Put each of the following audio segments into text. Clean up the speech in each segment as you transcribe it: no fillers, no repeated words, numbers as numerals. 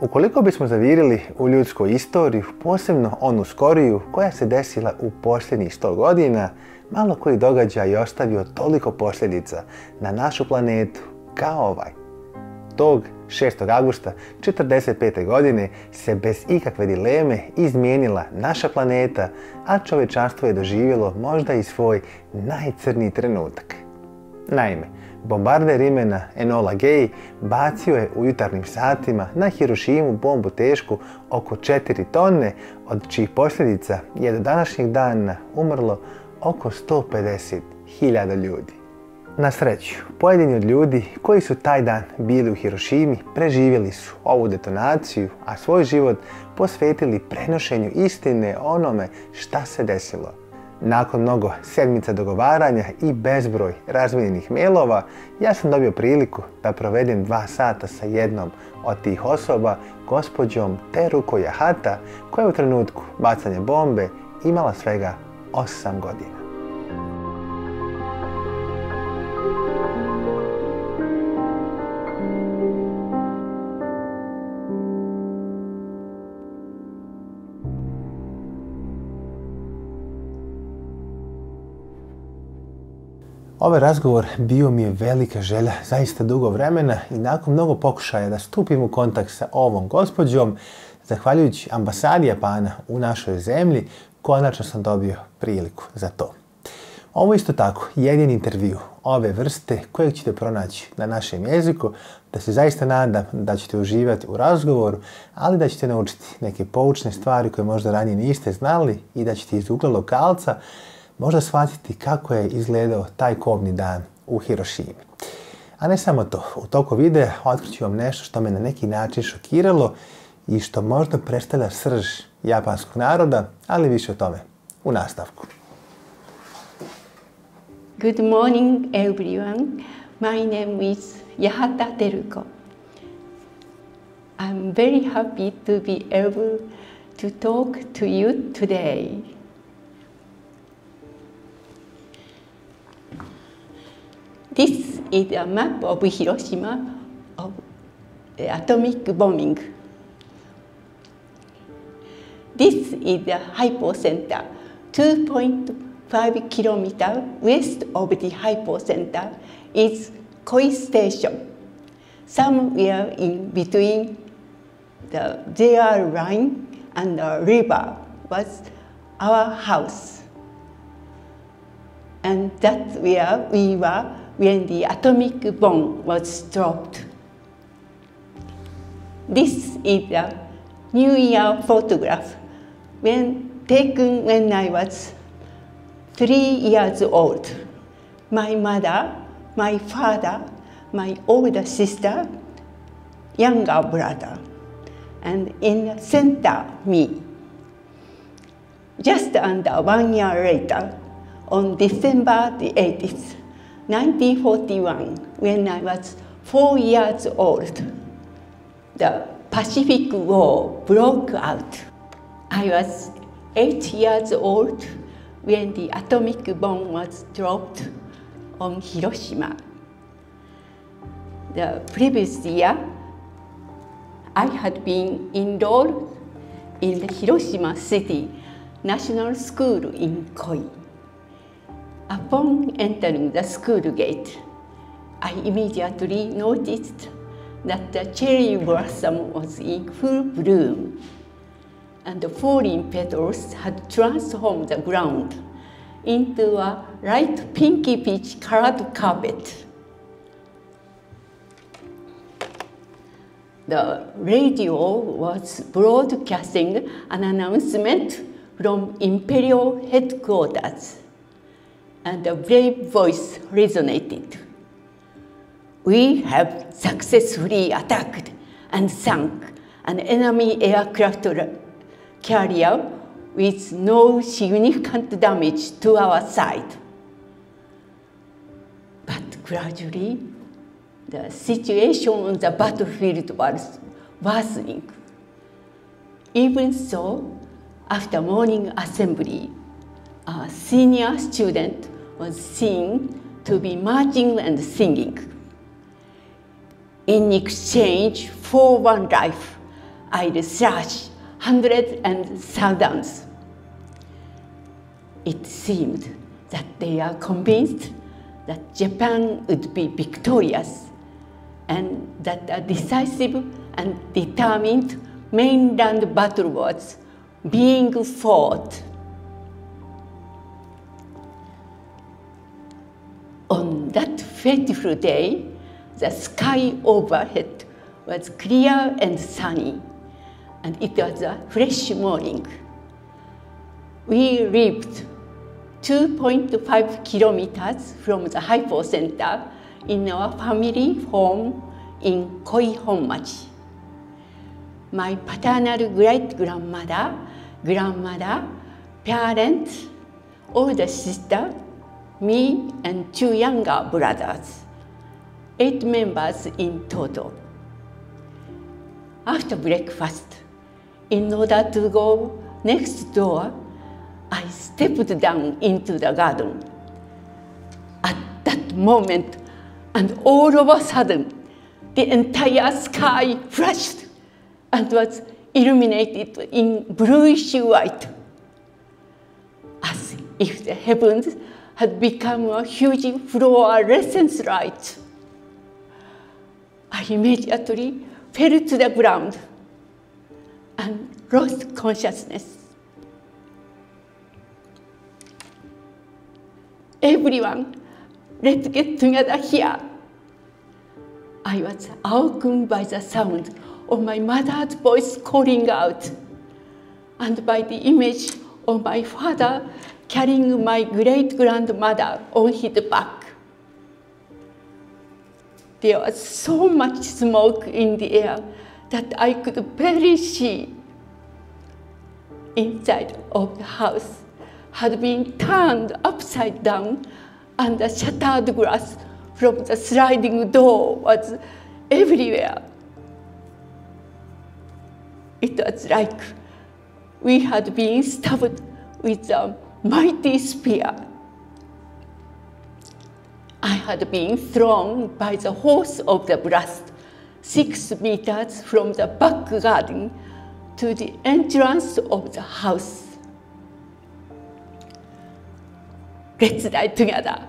Ukoliko bismo zavirili u ljudsku istoriju, posebno onu skoriju koja se desila u posljednjih 100 godina, malo koji događaj je ostavio toliko posljedica na našu planetu kao ovaj. Tog 6. augusta 1945. godine se bez ikakve dileme izmijenila naša planeta, a čovječanstvo je doživjelo možda i svoj najcrniji trenutak. Naime, bombarder imena Enola Gay bacio je u jutarnjim satima na Hirošimu bombu tešku oko 4 tone, od čijih posljedica je do današnjeg dana umrlo oko 150.000 ljudi. Na sreću, pojedini od ljudi koji su taj dan bili u Hirošimi preživjeli su ovu detonaciju, a svoj život posvetili prenošenju istine o onome šta se desilo. Nakon mnogo sedmica dogovaranja i bezbroj razmijenjenih mailova, ja sam dobio priliku da provedem 2 sata sa jednom od tih osoba, gospođom Teruko Jahata, koja je u trenutku bacanja bombe imala svega 8 godina. Ovaj razgovor bio mi je velika želja, zaista dugo vremena, i nakon mnogo pokušaja da stupim u kontakt sa ovom gospođom, zahvaljujući ambasadi Japana u našoj zemlji, konačno sam dobio priliku za to. Ovo isto tako jedini intervju ove vrste kojeg ćete pronaći na našem jeziku, da se zaista nadam da ćete uživati u razgovoru, ali da ćete naučiti neke poučne stvari koje možda ranije niste znali i da ćete iz ugla lokalca možda shvatiti kako je izgledao taj kobni dan u Hirošimi. A ne samo to, u toku videa otkriću vam nešto što me na neki način šokiralo i što možda predstavlja srž japanskog naroda, ali više o tome u nastavku. Good morning everyone. My name is Yahata Teruko. I'm very happy to be able to talk to you today. This is a map of Hiroshima of the atomic bombing. This is the hypocenter, 2.5 kilometers west of the hypocenter is Koyu station. Somewhere in between the JR line and the river was our house. And that's where we were when the atomic bomb was dropped. This is a New Year photograph taken when I was 3 years old. My mother, my father, my older sister, younger brother, and in the center, me. Just under 1 year later, on December the 8th, 1941, when I was 4 years old, the Pacific War broke out. I was 8 years old when the atomic bomb was dropped on Hiroshima. The previous year, I had been enrolled in the Hiroshima City National School in Koyu. Upon entering the school gate, I immediately noticed that the cherry blossom was in full bloom, and the falling petals had transformed the ground into a light pinky peach colored carpet. The radio was broadcasting an announcement from Imperial headquarters, and a brave voice resonated. We have successfully attacked and sunk an enemy aircraft carrier with no significant damage to our side. But gradually, the situation on the battlefield was worsening. Even so, after morning assembly, a senior student was seen to be marching and singing. In exchange for one life, I'd slash hundreds and thousands. It seemed that they are convinced that Japan would be victorious and that a decisive and determined mainland battle was being fought. On that fateful day, the sky overhead was clear and sunny, and it was a fresh morning. We lived 2.5 kilometers from the hypocenter in our family home in Koihonmachi. My paternal great-grandmother, grandmother, parents, older sister, me and 2 younger brothers, 8 members in total. After breakfast, in order to go next door, I stepped down into the garden. At that moment, and all of a sudden, the entire sky flashed and was illuminated in bluish white, as if the heavens had become a huge fluorescent light. I immediately fell to the ground and lost consciousness. Everyone, let's get together here. I was awoken by the sound of my mother's voice calling out, and by the image of my father carrying my great-grandmother on his back. There was so much smoke in the air that I could barely see. Inside of the house had been turned upside down, and the shattered glass from the sliding door was everywhere. It was like we had been stabbed with a mighty spear. I had been thrown by the force of the blast 6 meters from the back garden to the entrance of the house. Let's die together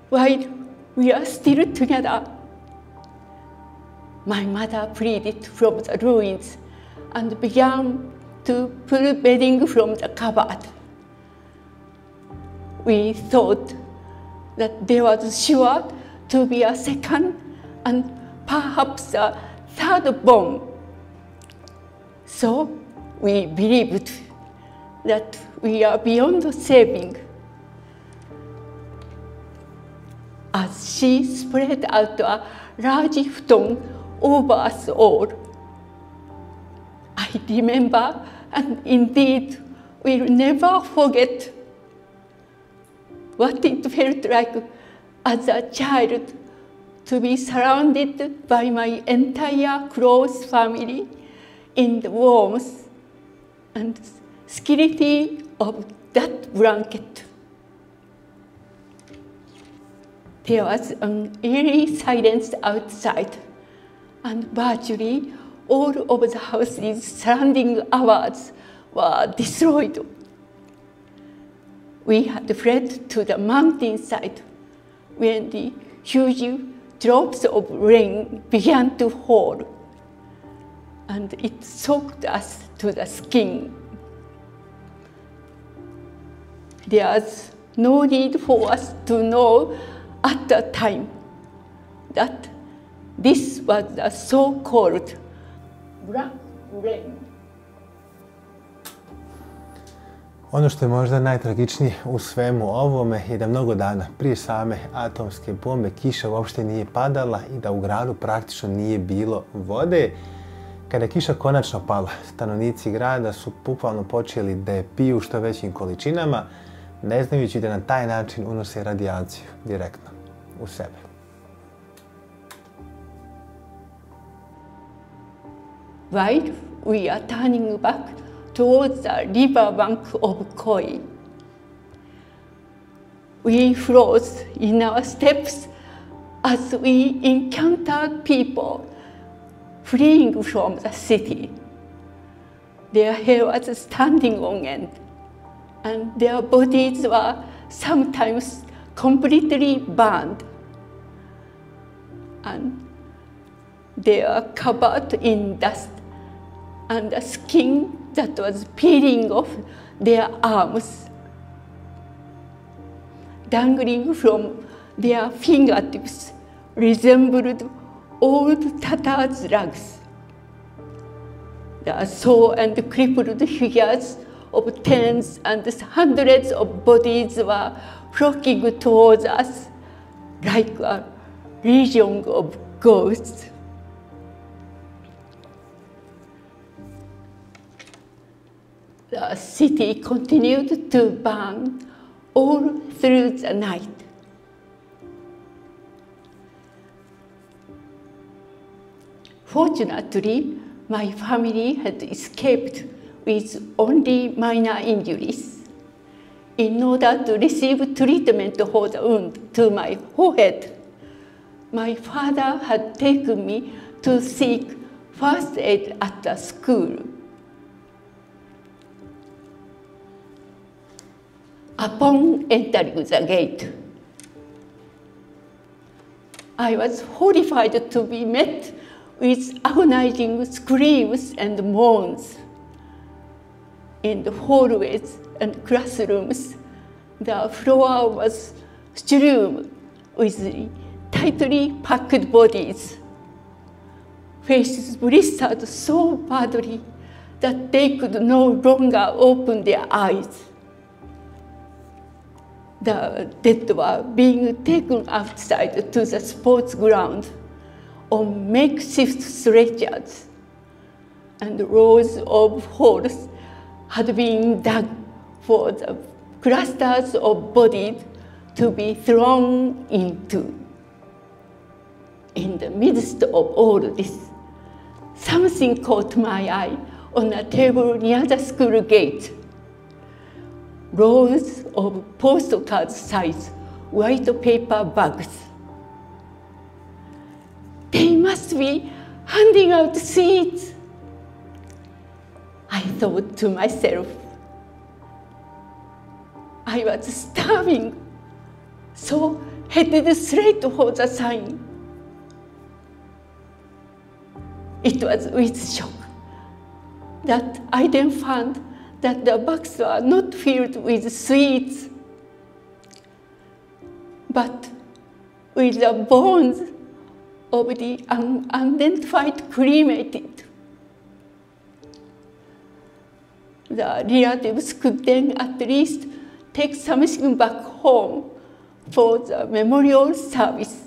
while we are still together. My mother pleaded from the ruins and began to pull bedding from the cupboard. We thought that there was sure to be a second and perhaps a third bomb. So we believed that we are beyond saving. As she spread out a large futon over us all, I remember, and indeed will never forget, what it felt like as a child to be surrounded by my entire close family in the warmth and security of that blanket. There was an eerie silence outside, and virtually all of the houses surrounding ours were destroyed. We had fled to the mountainside when the huge drops of rain began to fall, and it soaked us to the skin. There's no need for us to know at the time that this was the so-called black rain. Ono što je možda najtragičnije u svemu ovome je da mnogo dana prije same atomske bombe kiša uopšte nije padala i da u gradu praktično nije bilo vode. Kada je kiša konačno pala, stanovnici grada su bukvalno počeli da je piju što većim količinama, ne znajući da na taj način unose radijaciju direktno u sebe. While we are turning back towards the river bank of Koi, we froze in our steps as we encountered people fleeing from the city their hair was standing on end, and their bodies were sometimes completely burned, and they were covered in dust, and the skin that was peeling off their arms, dangling from their fingertips, resembled old tattered rags. The sore and crippled figures of tens and hundreds of bodies were flocking towards us like a legion of ghosts. The city continued to burn all through the night. Fortunately, my family had escaped with only minor injuries. In order to receive treatment for the wound to my forehead, my father had taken me to seek first aid at the school. Upon entering the gate, I was horrified to be met with agonizing screams and moans. In the hallways and classrooms, the floor was strewn with tightly packed bodies, faces blistered so badly that they could no longer open their eyes. The dead were being taken outside to the sports ground on makeshift stretchers, and rows of holes had been dug for the clusters of bodies to be thrown into. In the midst of all this, something caught my eye on a table near the school gate. Rows of postcard-sized white paper bags. They must be handing out seeds. I thought to myself, I was starving, so headed straight for the sign. It was with shock that I then found that the bags were not filled with sweets, but with the bones of the unidentified cremated. The relatives could then at least take something back home for the memorial service.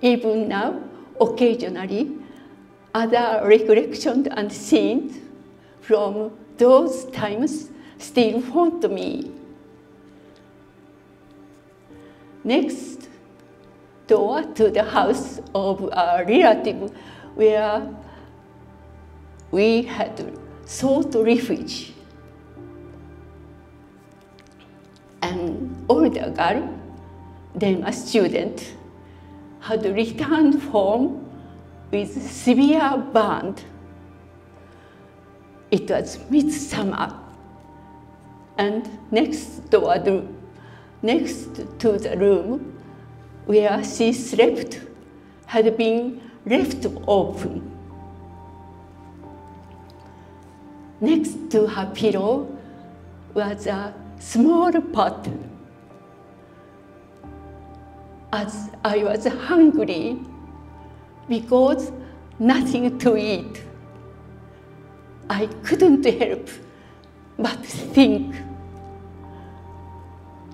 Even now, occasionally, other recollections and scenes from those times still haunt me. Next door to the house of a relative where we had sought refuge. An older girl, then a student, had returned home with severe burn. It was midsummer, and next to the room where she slept had been left open. Next to her pillow was a small pot. As I was hungry because nothing to eat, I couldn't help but think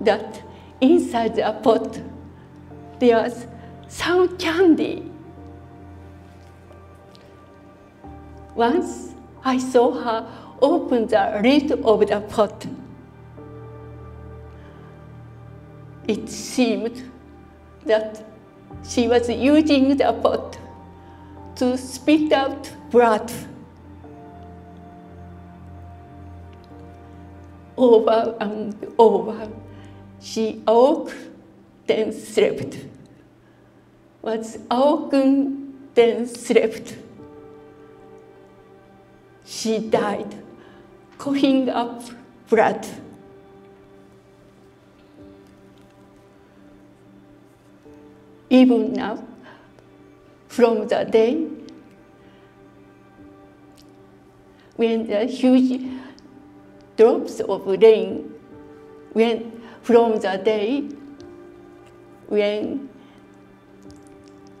that inside the pot there was some candy. Once I saw her open the lid of the pot. It seemed that she was using the pot to spit out blood. Over and over, she awoke, then slept. Was awoken, then slept. she died, coughing up blood. Even now, from the day when the huge drops of rain from the day when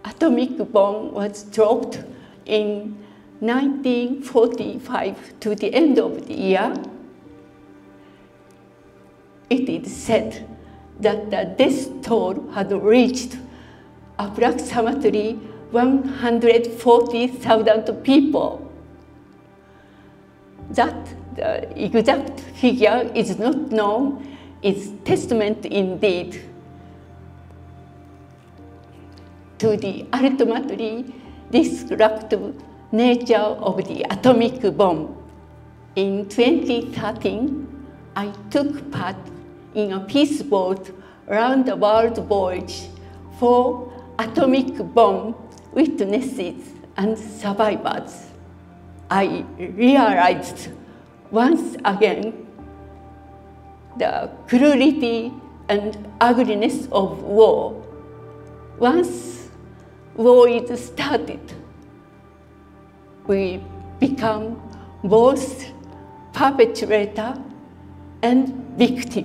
atomic bomb was dropped in 1945 to the end of the year, it is said that the death toll had reached approximately 140,000 people. That the exact figure is not known is testament indeed to the ultimately destructive nature of the atomic bomb. In 2013, I took part in a peace boat round the world voyage for atomic bomb witnesses and survivors. I realized once again the cruelty and ugliness of war. Once war is started, we become both perpetrator and victim.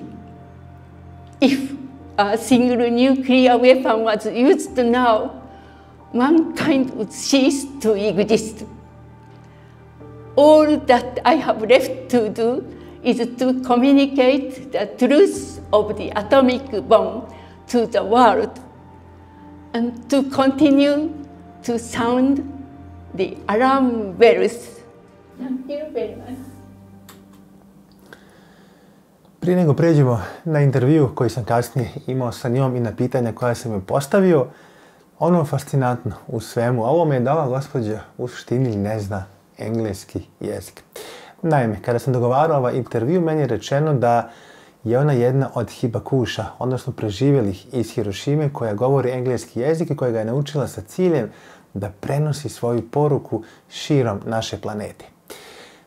If a single nuclear weapon was used now, mankind would cease to exist. All that I have left to do is to communicate the truth of the atomic bomb to the world and to continue to sound the alarm bells. Thank you very much. Prije nego pređemo na intervju koji sam kasnije imao sa njom i na pitanja koja sam joj postavio, ono fascinantno u svemu ovome je da ova gospođa u suštini ne zna engleski jezik. Naime, kada sam dogovarao ovaj intervju, meni je rečeno da je ona jedna od hibakuša, odnosno preživjelih iz Hirošime, koja govori engleski jezik i koja ga je naučila sa ciljem da prenosi svoju poruku širom naše planete.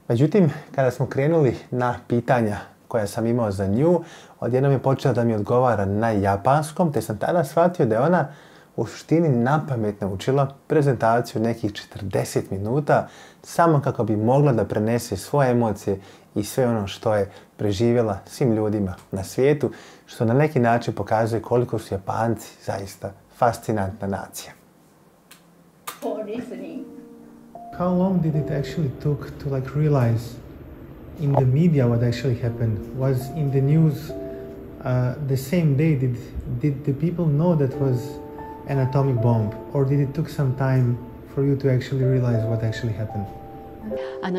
Međutim, kada smo krenuli na pitanja koja sam imao za nju, odjednom je počela da mi odgovara na japanskom, te sam tada shvatio da je ona u suštini napamet naučila prezentaciju nekih 40 minuta samo kako bi mogla da prenese svoje emocije i sve ono što je preživjela svim ljudima na svijetu, što na neki način pokazuje koliko su Japanci zaista fascinantna nacija. How long did it actually took to realize in the media what actually happened? Was in the news the same day? Did the people know that was an atomic bomb, or did it took some time for you to actually realize what actually happened?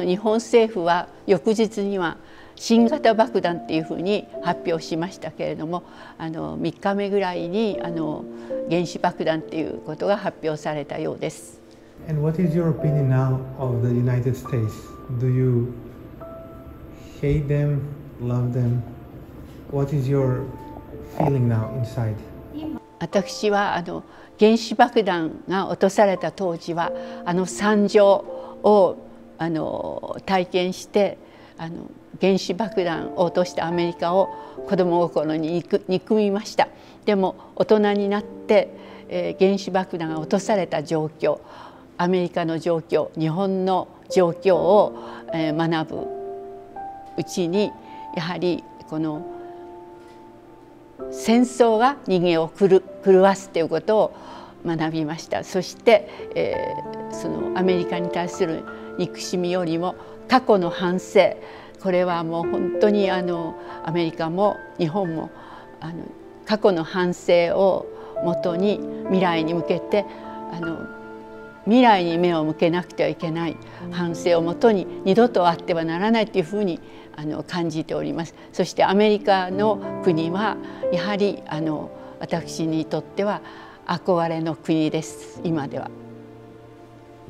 日本政府は翌日には新型爆弾っていうふうに発表しましたけれども、3日目ぐらいに原子爆弾っていうことが発表されたようです。And what is your opinion now of the United States? Do you hate them, love them? What is your feeling now inside? 私は原子爆弾が落とされた当時は惨状を体験して原子爆弾を落としたアメリカを子供心に憎みました。でも大人になって、原子爆弾が落とされた状況、アメリカの状況、日本の状況を、学ぶうちにやはりこの戦争が人間を狂わすということを学びました。そして、そのアメリカに対する憎しみよりも過去の反省、これはもう本当にアメリカも日本も過去の反省をもとに未来に向けて未来に目を向けなくてはいけない反省をもとに二度とあってはならないというふうに感じております。そしてアメリカの国はやはり私にとっては憧れの国です。今では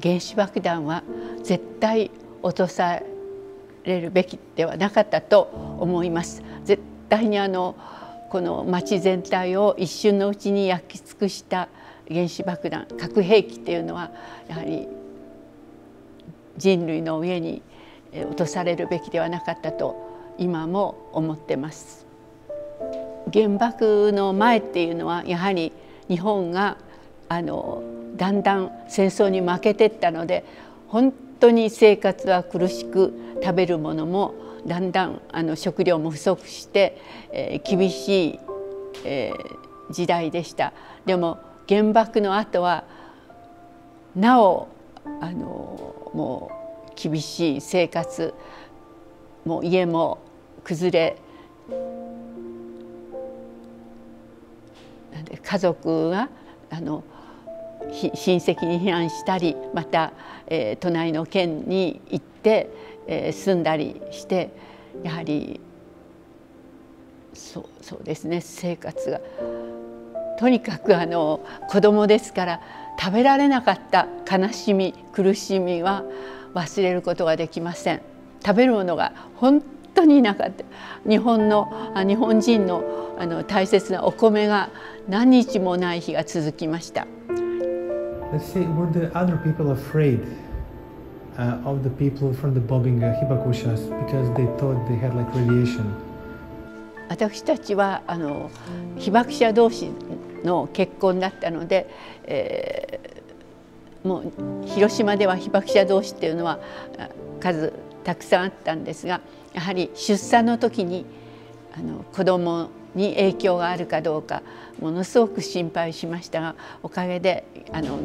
原子爆弾は絶対落とされるべきではなかったと思います。絶対にこの町全体を一瞬のうちに焼き尽くした原子爆弾、核兵器っていうのはやはり人類の上に落とされるべきではなかったと今も思ってます。原爆の前っていうのはやはり日本がだんだん戦争に負けていったので本当に生活は苦しく、食べるものもだんだん食料も不足して、厳しい、時代でした。でも原爆の後はなおもう厳しい生活、もう家も崩れ、家族が親戚に避難したり、また、隣の県に行って、住んだりして、やはりそうですね、生活がとにかく子供ですから食べられなかった悲しみ苦しみは忘れることができません。食べるものが本当になかった。日本人の大切なお米が何日もない日が続きました。Let's say, were the other people afraid of the people from the bombing hibakushas because they thought they had like radiation? 私たちは被爆者同士の結婚だったので、もう広島では被爆者同士っていうのは数たくさんあったんですが、やはり出産の時に子供に影響があるかどうかものすごく心配しましたが、おかげで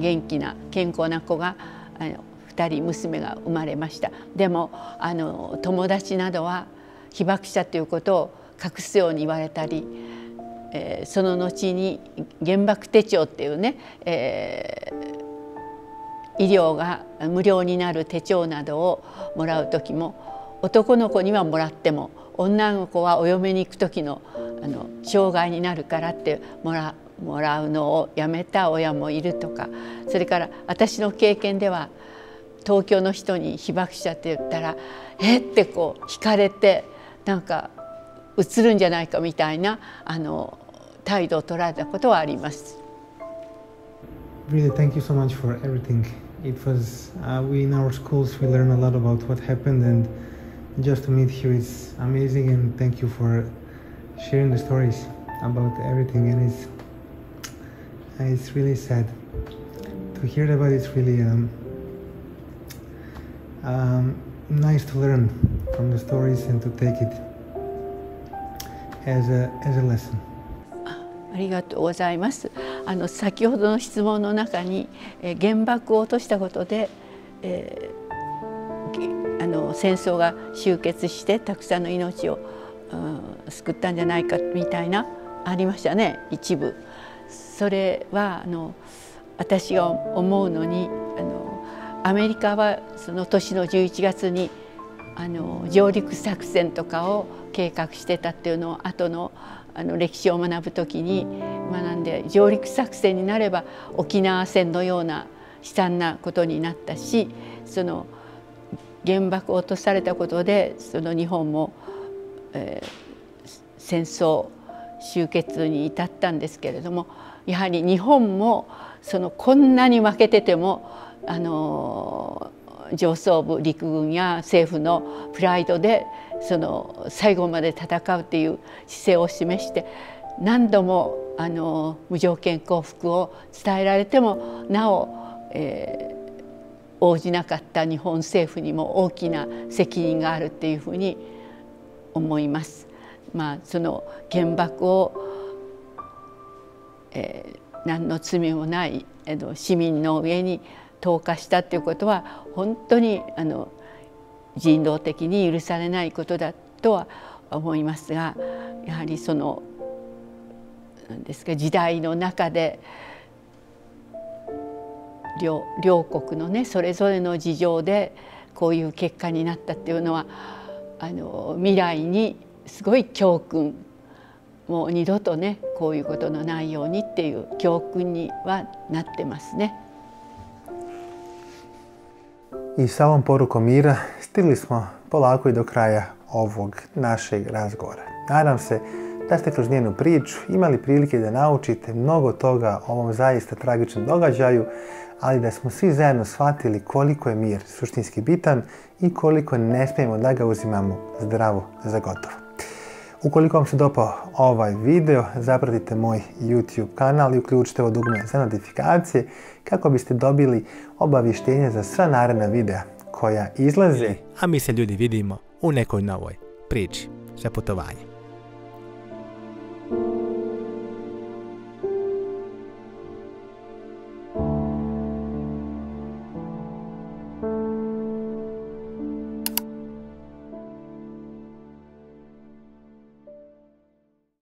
元気な健康な子が2人娘が生まれました。でも友達などは被爆者ということを隠すように言われたり、その後に原爆手帳っていうね、医療が無料になる手帳などをもらう時も、男の子にはもらっても女の子はお嫁に行く時の障害になるからってもらうのをやめた親もいるとか、それから私の経験では東京の人に被爆者って言ったら「えっ?」てこう惹かれて、なんか映るんじゃないかみたいな態度を取られたことはあります。Really, thank you so much for everything. It was we in our schools we learned a lot about what happened, and just to meet you is amazing. And thank you for sharing the stories about everything. And it's really sad to hear about it. It's really nice to learn from the stories and to take it as a lesson. ありがとうございます。先ほどの質問の中に、原爆を落としたことで、戦争が終結してたくさんの命を救ったんじゃないかみたいなありましたね、一部。それは私が思うのにアメリカはその年の11月に上陸作戦とかを計画してたっていうのを後の歴史を学ぶときに学んで、上陸作戦になれば沖縄戦のような悲惨なことになったし、その原爆を落とされたことでその日本も、戦争終結に至ったんですけれども、やはり日本もこんなに負けてても上層部陸軍や政府のプライドで最後まで戦うという姿勢を示して、何度も無条件降伏を伝えられてもなお、応じなかった日本政府にも大きな責任があるっていうふうに思います。その原爆を、何の罪もない市民の上に投下したということは本当に人道的に許されないことだとは思いますが、やはり何ですか、時代の中で両国のねそれぞれの事情でこういう結果になったっていうのは未来にすごい教訓、もう二度とねこういうことのないようにっていう教訓にはなってますね。I sa ovom porukom mira stigli smo polako i do kraja ovog našeg razgovora. Nadam se da ste kroz njenu priču imali prilike da naučite mnogo toga o ovom zaista tragičnom događaju, ali da smo svi zajedno shvatili koliko je mir suštinski bitan i koliko ne smijemo da ga uzimamo zdravo za gotovo. Ukoliko vam se dopao ovaj video, zapratite moj YouTube kanal i uključite ovo dugme za notifikacije kako biste dobili obavještenja za sva naredna videa koja izlaze. A mi se ljudi vidimo u nekoj novoj priči za putovanje.